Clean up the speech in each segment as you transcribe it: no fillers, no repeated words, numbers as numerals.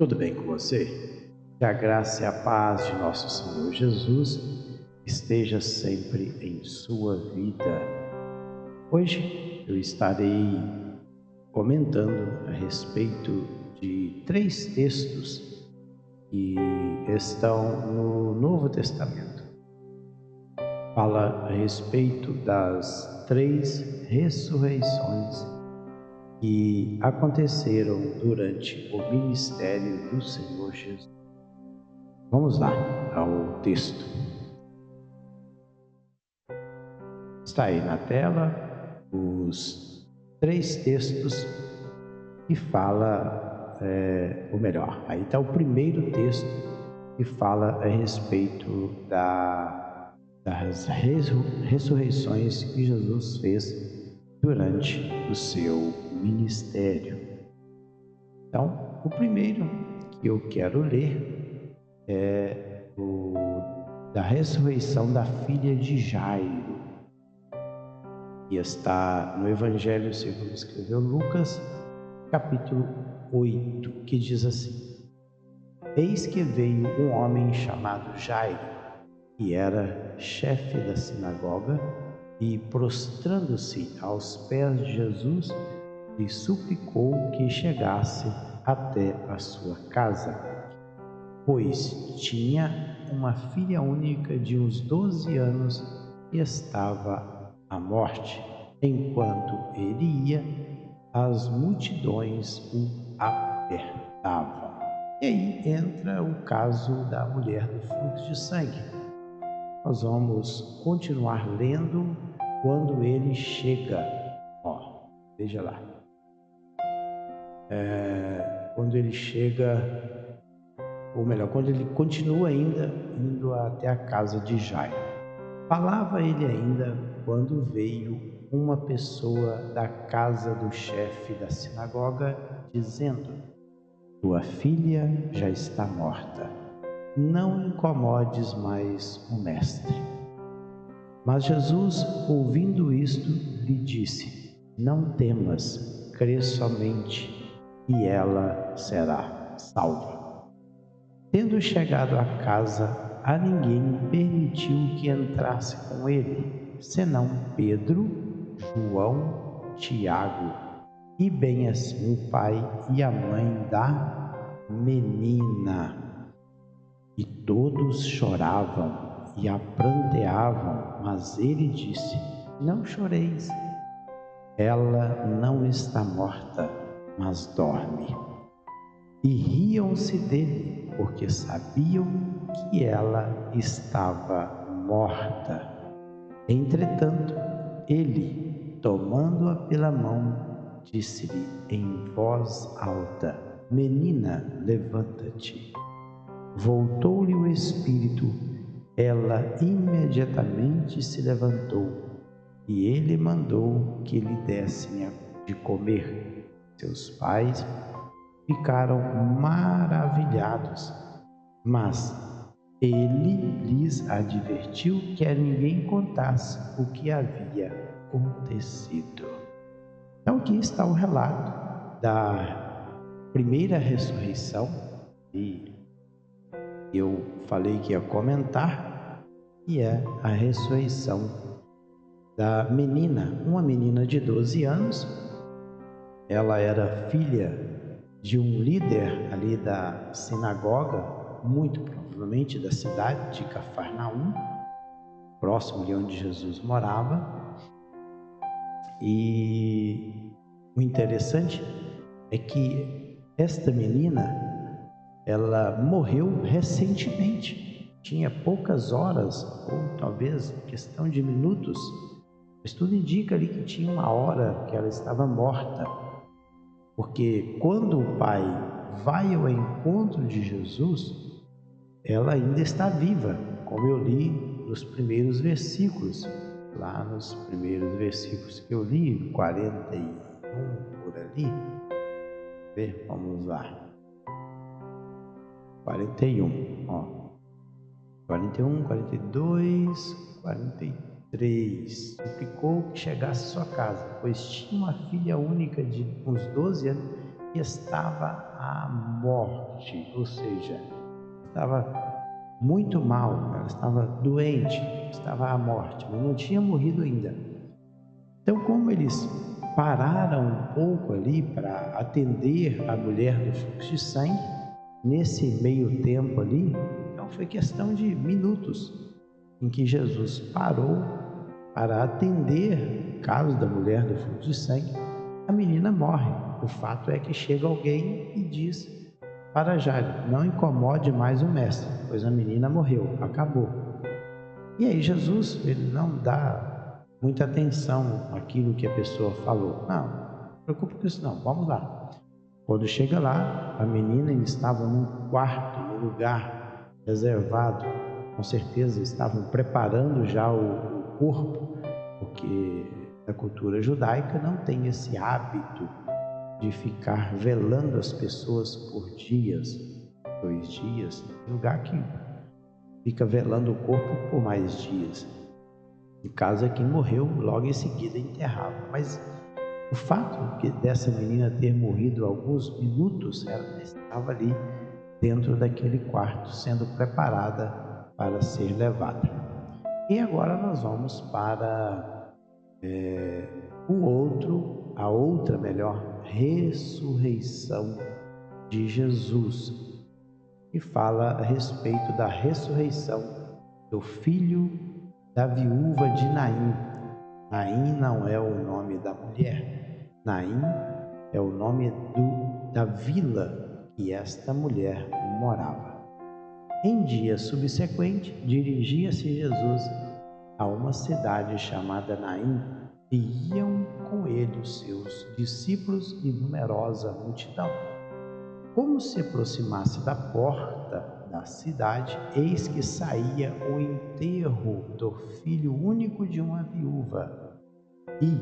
Tudo bem com você? Que a graça e a paz de nosso Senhor Jesus esteja sempre em sua vida. Hoje eu estarei comentando a respeito de 3 textos que estão no Novo Testamento. Fala a respeito das 3 ressurreições que aconteceram durante o ministério do Senhor Jesus. Vamos lá ao texto. Está aí na tela os 3 textos que fala, aí está o primeiro texto que fala a respeito das ressurreições que Jesus fez durante o seu ministério. Então, o primeiro que eu quero ler é o da ressurreição da filha de Jairo, que está no Evangelho segundo escreveu Lucas, capítulo 8, que diz assim: Eis que veio um homem chamado Jairo, que era chefe da sinagoga, e prostrando-se aos pés de Jesus, lhe suplicou que chegasse até a sua casa, pois tinha uma filha única de uns 12 anos e estava à morte. Enquanto ele ia, as multidões o apertavam. E aí entra o caso da mulher do fluxo de sangue. Nós vamos continuar lendo quando ele chega. Veja lá. Quando ele chega, ou melhor, quando ele continua ainda indo até a casa de Jairo. Falava ele ainda quando veio uma pessoa da casa do chefe da sinagoga, dizendo: Tua filha já está morta, não incomodes mais o mestre. Mas Jesus, ouvindo isto, lhe disse: Não temas, crê somente, e ela será salva. Tendo chegado à casa, a ninguém permitiu que entrasse com ele, senão Pedro, João, Tiago, e bem assim o pai e a mãe da menina. E todos choravam e a pranteavam, mas ele disse: Não choreis, ela não está morta, mas dorme. E riam-se dele, porque sabiam que ela estava morta. Entretanto, ele, tomando-a pela mão, disse-lhe em voz alta: Menina, levanta-te. Voltou-lhe o espírito, ela imediatamente se levantou, e ele mandou que lhe dessem de comer. Seus pais ficaram maravilhados, mas ele lhes advertiu que a ninguém contasse o que havia acontecido. Então aqui está o relato da primeira ressurreição, e eu falei que ia comentar, e é a ressurreição da menina, uma menina de 12 anos. Ela era filha de um líder ali da sinagoga, muito provavelmente da cidade de Cafarnaum, próximo de onde Jesus morava. E o interessante é que esta menina, ela morreu recentemente, tinha poucas horas, ou talvez questão de minutos, mas tudo indica ali que tinha uma hora que ela estava morta, porque quando o pai vai ao encontro de Jesus, ela ainda está viva, como eu li nos primeiros versículos, lá nos primeiros versículos que eu li, 41 por ali. Vamos lá. 41, 41, 42, 43. Suplicou que chegasse à sua casa, pois tinha uma filha única de uns 12 anos estava à morte, ou seja, estava muito mal, ela estava doente, estava à morte, mas não tinha morrido ainda. Então, como eles pararam um pouco ali para atender a mulher do fluxo de sangue, nesse meio tempo ali, então foi questão de minutos em que Jesus parou para atender o caso da mulher do fluxo de sangue. A menina morre. O fato é que chega alguém e diz para Jairo: não incomode mais o mestre, pois a menina morreu, acabou. E aí Jesus, ele não dá muita atenção àquilo que a pessoa falou. Não preocupa com isso não, vamos lá. Quando chega lá, a menina estava num quarto, num lugar reservado. Com certeza estavam preparando já o corpo, porque a cultura judaica não tem esse hábito de ficar velando as pessoas por dias, 2 dias. Tem lugar que fica velando o corpo por mais dias. No caso é quem morreu, logo em seguida enterrava. Mas o fato dessa menina ter morrido alguns minutos, ela estava ali dentro daquele quarto, sendo preparada para ser levada. E agora nós vamos para a outra ressurreição de Jesus, que fala a respeito da ressurreição do filho da viúva de Naim. Naim não é o nome da mulher, Naim é o nome da vila que esta mulher morava. Em dia subsequente, dirigia-se Jesus a uma cidade chamada Naim, e iam com ele os seus discípulos e numerosa multidão. Como se aproximasse da porta da cidade, eis que saía o enterro do filho único de uma viúva, e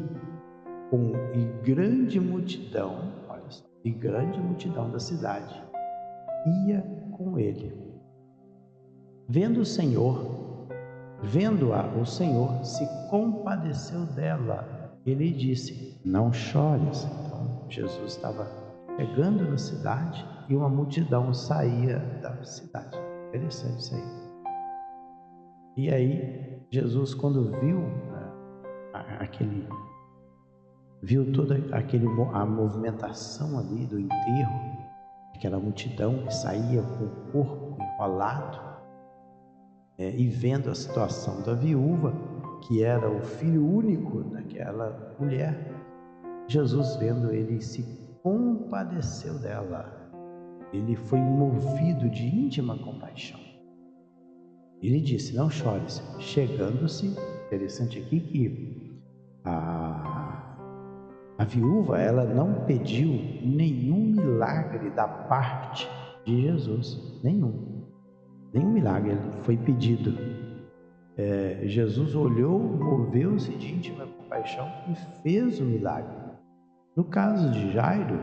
grande multidão, olha só, e grande multidão da cidade ia com ele. Vendo-a, o Senhor se compadeceu dela. Ele disse: não chores. Então Jesus estava chegando na cidade e uma multidão saía da cidade. Interessante isso aí. E aí Jesus, quando viu toda a movimentação ali do enterro, aquela multidão que saía com o corpo enrolado, e vendo a situação da viúva, que era o filho único daquela mulher, Jesus, vendo, ele se compadeceu dela. Ele foi movido de íntima compaixão. Ele disse: não chores. Chegando-se, interessante aqui que a viúva, ela não pediu nenhum milagre da parte de Jesus, nenhum milagre foi pedido. Jesus olhou, moveu-se de íntima compaixão e fez o milagre. No caso de Jairo,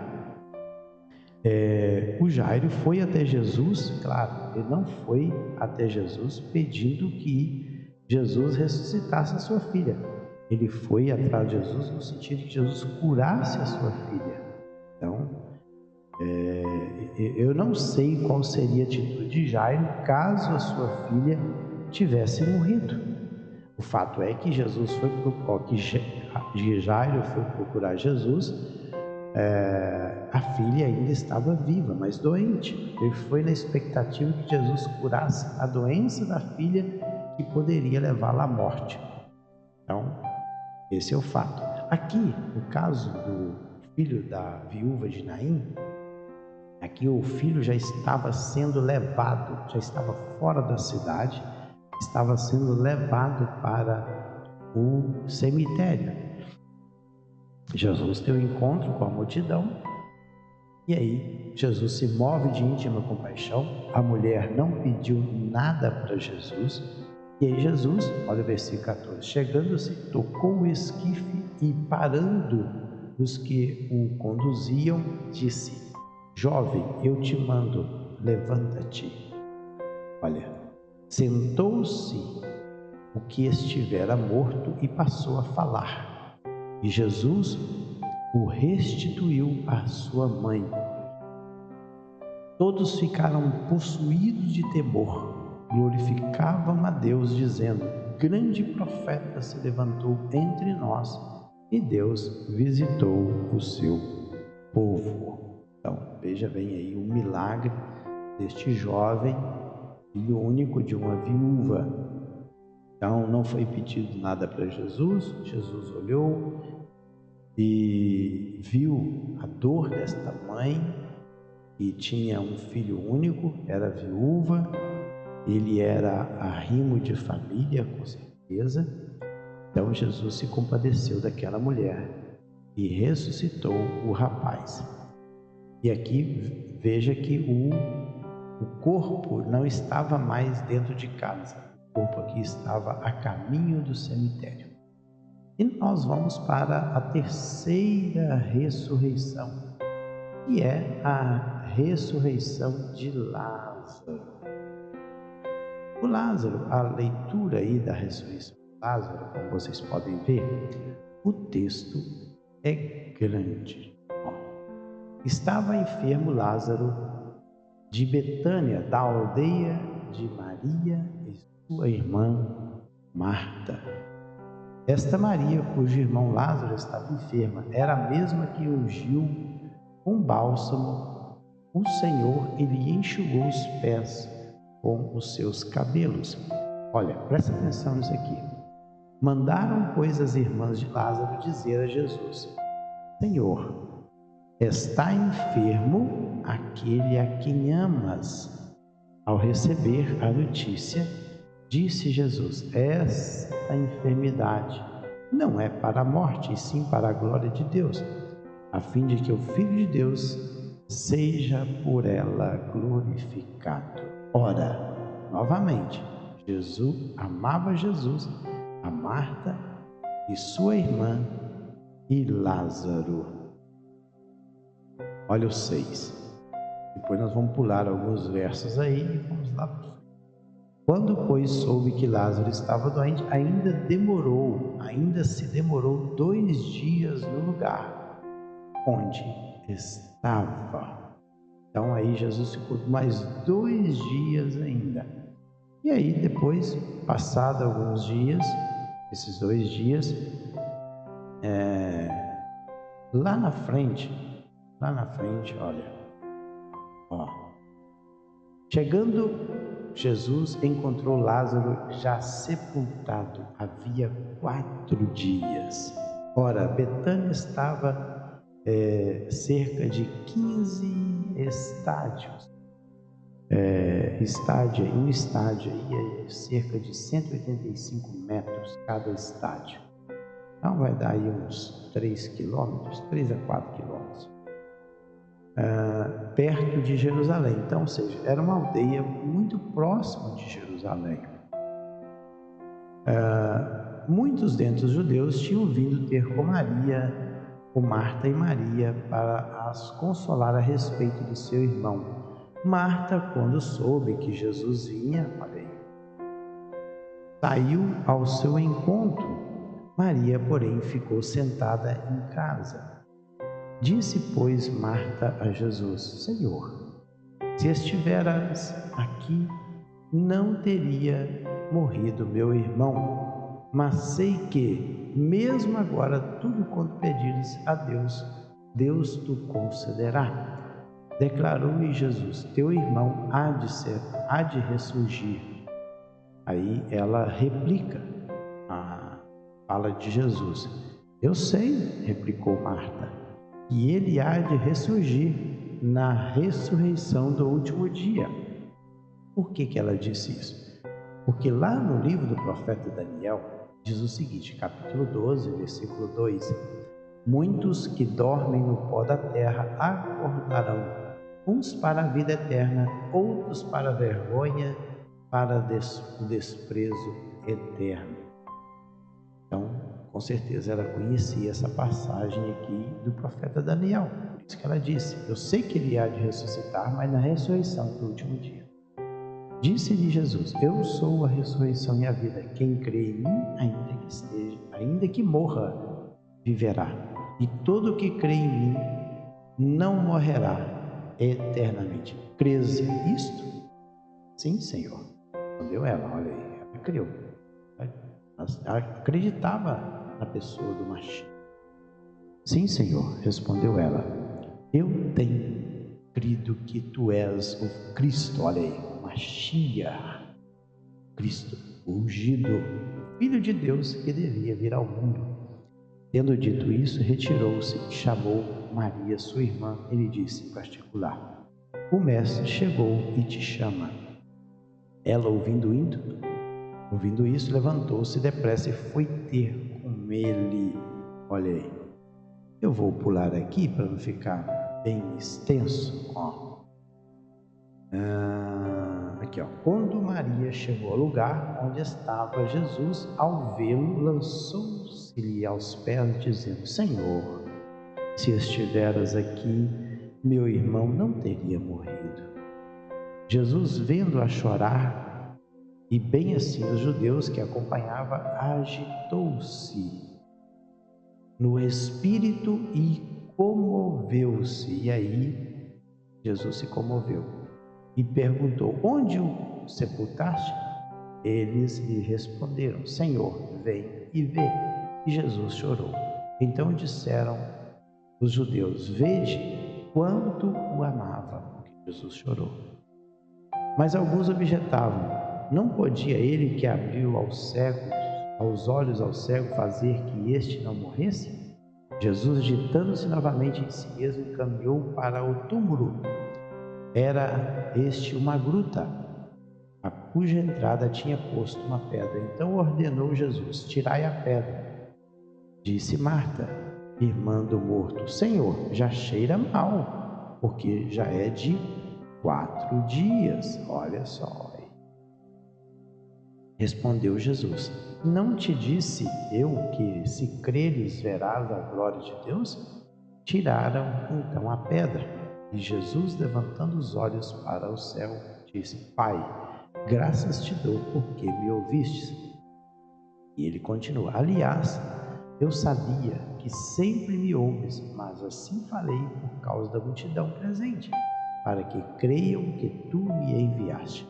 o Jairo foi até Jesus, claro, ele não foi até Jesus pedindo que Jesus ressuscitasse a sua filha. Ele foi atrás de Jesus no sentido de que Jesus curasse a sua filha. Então, eu não sei qual seria a atitude de Jairo caso a sua filha tivesse morrido. O fato é que Jairo foi procurar Jesus. A filha ainda estava viva, mas doente. Ele foi na expectativa que Jesus curasse a doença da filha, que poderia levá-la à morte. Então, esse é o fato. Aqui, no caso do filho da viúva de Naim, aqui o filho já estava sendo levado, já estava fora da cidade, estava sendo levado para o cemitério. Jesus teve um encontro com a multidão, e aí Jesus se move de íntima compaixão. A mulher não pediu nada para Jesus, e aí Jesus, olha o versículo 14, chegando-se, tocou o esquife e, parando os que o conduziam, disse: jovem, eu te mando, levanta-te. Olha, sentou-se o que estivera morto e passou a falar. E Jesus o restituiu à sua mãe. Todos ficaram possuídos de temor, glorificavam a Deus, dizendo: grande profeta se levantou entre nós e Deus visitou o seu povo. Então, veja bem aí um milagre deste jovem, filho único de uma viúva. Então, não foi pedido nada para Jesus. Jesus olhou e viu a dor desta mãe, que tinha um filho único, era viúva, ele era arrimo de família, com certeza. Então Jesus se compadeceu daquela mulher e ressuscitou o rapaz. E aqui veja que o corpo não estava mais dentro de casa, o corpo aqui estava a caminho do cemitério. E nós vamos para a terceira ressurreição, que é a ressurreição de Lázaro. O Lázaro, a leitura aí da ressurreição de Lázaro, como vocês podem ver, o texto é grande. Estava enfermo Lázaro de Betânia, da aldeia de Maria e sua irmã Marta. Esta Maria, cujo irmão Lázaro estava enferma, era a mesma que ungiu com bálsamo o Senhor e lhe enxugou os pés com os seus cabelos. Olha, presta atenção nisso aqui. Mandaram, pois, as irmãs de Lázaro dizer a Jesus: Senhor, está enfermo aquele a quem amas. Ao receber a notícia, disse Jesus: esta enfermidade não é para a morte, e sim para a glória de Deus, a fim de que o Filho de Deus seja por ela glorificado. Ora, novamente, Jesus amava Jesus, a Marta e sua irmã e Lázaro. Olha o 6. Depois nós vamos pular alguns versos aí e vamos lá. Quando, pois, soube que Lázaro estava doente, ainda se demorou 2 dias no lugar onde estava. Então aí Jesus ficou mais 2 dias ainda. E aí depois, passado alguns dias, esses 2 dias, lá na frente, olha, chegando Jesus encontrou Lázaro já sepultado havia 4 dias. Ora, Betânia estava cerca de 15 estádios. Um estádio aí é cerca de 185 metros cada estádio. Então vai dar aí uns 3 quilômetros, 3 a 4 quilômetros. Perto de Jerusalém. Então, ou seja, era uma aldeia muito próxima de Jerusalém. Muitos dentre os judeus tinham vindo ter com Marta e Maria, para as consolar a respeito de seu irmão. Marta, quando soube que Jesus vinha, saiu ao seu encontro. Maria, porém, ficou sentada em casa. Disse, pois, Marta a Jesus: Senhor, se estiveras aqui, não teria morrido meu irmão. Mas sei que, mesmo agora, tudo quanto pedires a Deus, Deus tu concederá. Declarou-lhe Jesus: Teu irmão há de ressurgir. Aí ela replica a fala de Jesus. Eu sei, replicou Marta, que ele há de ressurgir na ressurreição do último dia. Por que ela disse isso? Porque lá no livro do profeta Daniel, diz o seguinte, capítulo 12, versículo 2: Muitos que dormem no pó da terra acordarão, uns para a vida eterna, outros para a vergonha, para o desprezo eterno. Então, com certeza ela conhecia essa passagem aqui do profeta Daniel. Por isso que ela disse: eu sei que ele há de ressuscitar, mas na ressurreição do último dia. Disse-lhe Jesus: eu sou a ressurreição e a vida. Quem crê em mim, ainda que morra, viverá. e todo o que crê em mim não morrerá eternamente. Crês isto? Sim, Senhor. Respondeu ela. Olha aí, ela creu. Ela acreditava na pessoa do Mashiach. Sim, Senhor, respondeu ela. Eu tenho crido que tu és o Cristo. Olha aí, o Mashiach, Cristo, o ungido, Filho de Deus que devia vir ao mundo. Tendo dito isso, retirou-se e chamou Maria, sua irmã, e lhe disse em particular: o mestre chegou e te chama. Ela, ouvindo isso, levantou-se depressa e foi ter com ele. Olha aí, eu vou pular aqui para não ficar bem extenso. Aqui, quando Maria chegou ao lugar onde estava Jesus, ao vê-lo, lançou-se-lhe aos pés, dizendo: Senhor, se estiveras aqui, meu irmão não teria morrido. Jesus, vendo-a chorar, e bem assim os judeus que acompanhavam, agitou-se no espírito e comoveu-se. E aí Jesus se comoveu e perguntou: onde o sepultaste? Eles lhe responderam: Senhor, vem e vê. E Jesus chorou. Então disseram os judeus: vede quanto o amava, porque Jesus chorou. Mas alguns objetavam: não podia ele que abriu aos olhos ao cego, fazer que este não morresse? Jesus, agitando-se novamente em si mesmo, caminhou para o túmulo. Era este uma gruta, a cuja entrada tinha posto uma pedra. Então ordenou Jesus: tirai a pedra. Disse Marta, irmã do morto: Senhor, já cheira mal, porque já é de 4 dias. Olha só. Respondeu Jesus: não te disse eu que, se creres, verás a glória de Deus? Tiraram então a pedra. E Jesus, levantando os olhos para o céu, disse: Pai, graças te dou porque me ouvistes. E ele continua: aliás, eu sabia que sempre me ouves, mas assim falei por causa da multidão presente, para que creiam que tu me enviaste.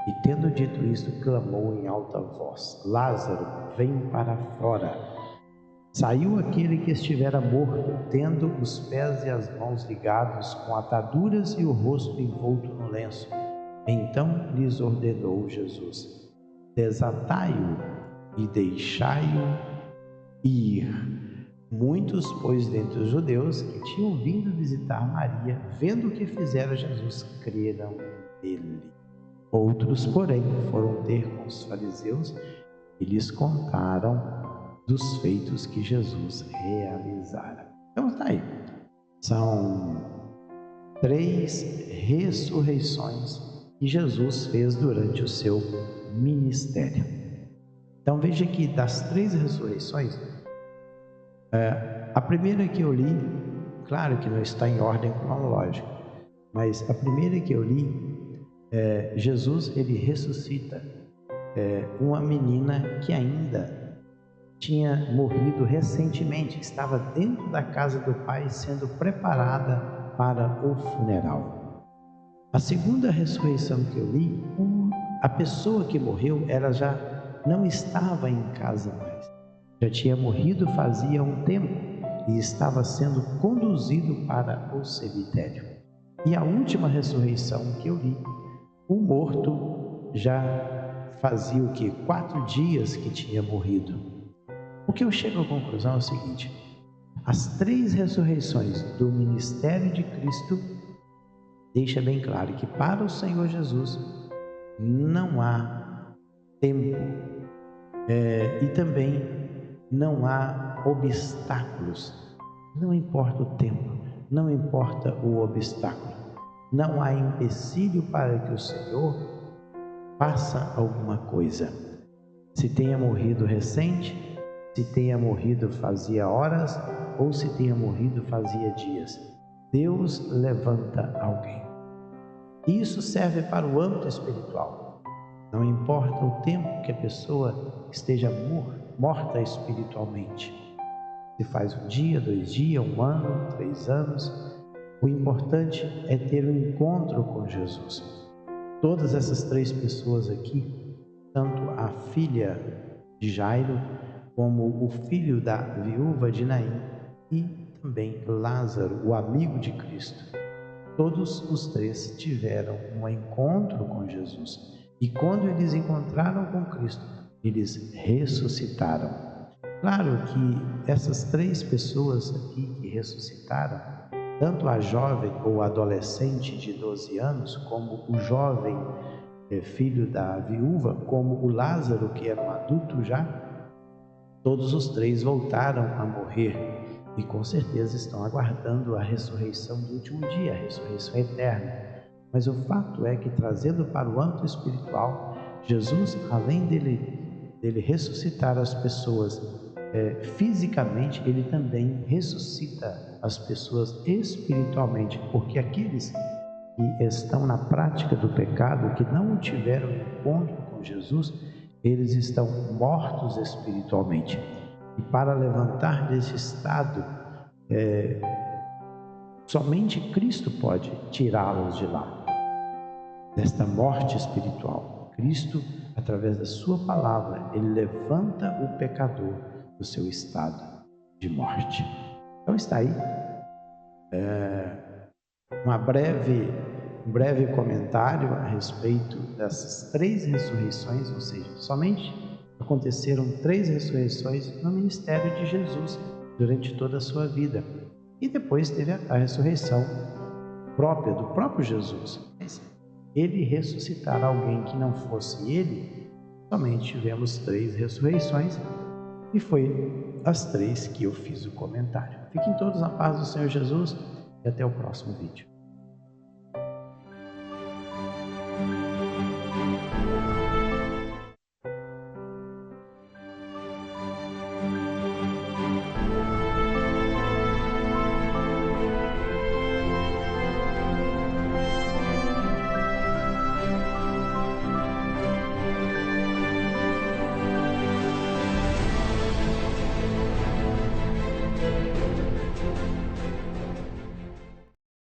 E tendo dito isto, clamou em alta voz: Lázaro, vem para fora. Saiu aquele que estivera morto, tendo os pés e as mãos ligados com ataduras e o rosto envolto no lenço. Então lhes ordenou Jesus: desatai-o e deixai-o ir. Muitos, pois, dentre os judeus que tinham vindo visitar Maria, vendo o que fizera Jesus, creram nele. Outros, porém, foram ter com os fariseus e lhes contaram dos feitos que Jesus realizara. Então está aí. São 3 ressurreições que Jesus fez durante o seu ministério. Então veja que das 3 ressurreições, a primeira que eu li, claro que não está em ordem cronológica, mas a primeira que eu li, Jesus ele ressuscita uma menina que ainda tinha morrido recentemente, estava dentro da casa do pai sendo preparada para o funeral. A segunda ressurreição que eu li, a pessoa que morreu, ela já não estava em casa mais, já tinha morrido fazia um tempo e estava sendo conduzido para o cemitério. E a última ressurreição que eu li, o morto já fazia o que? 4 dias que tinha morrido. O que eu chego à conclusão é o seguinte: as 3 ressurreições do ministério de Cristo deixa bem claro que para o Senhor Jesus não há tempo e também não há obstáculos. Não importa o tempo, não importa o obstáculo, não há empecilho para que o Senhor faça alguma coisa. Se tenha morrido recente, se tenha morrido fazia horas ou se tenha morrido fazia dias, Deus levanta alguém. Isso serve para o âmbito espiritual. Não importa o tempo que a pessoa esteja morta espiritualmente, se faz um dia, 2 dias, 1 ano, 3 anos. O importante é ter um encontro com Jesus. Todas essas 3 pessoas aqui, tanto a filha de Jairo, como o filho da viúva de Naim e também Lázaro, o amigo de Cristo, todos os 3 tiveram um encontro com Jesus. E quando eles encontraram com Cristo, eles ressuscitaram. Claro que essas 3 pessoas aqui que ressuscitaram, tanto a jovem ou adolescente de 12 anos, como o jovem filho da viúva, como o Lázaro, que era um adulto já, todos os 3 voltaram a morrer e com certeza estão aguardando a ressurreição do último dia, a ressurreição eterna. Mas o fato é que, trazendo para o âmbito espiritual, Jesus, além dele ressuscitar as pessoas fisicamente, ele também ressuscita as pessoas espiritualmente, porque aqueles que estão na prática do pecado, que não tiveram encontro com Jesus, eles estão mortos espiritualmente. E para levantar desse estado, somente Cristo pode tirá-los de lá, desta morte espiritual. Cristo, através da sua palavra, ele levanta o pecador do seu estado de morte. Então está aí um breve comentário a respeito dessas 3 ressurreições, ou seja, somente aconteceram 3 ressurreições no ministério de Jesus durante toda a sua vida. E depois teve a ressurreição própria do próprio Jesus. Mas ele ressuscitar alguém que não fosse ele, somente tivemos 3 ressurreições, e foi as 3 que eu fiz o comentário. Fiquem todos na paz do Senhor Jesus e até o próximo vídeo.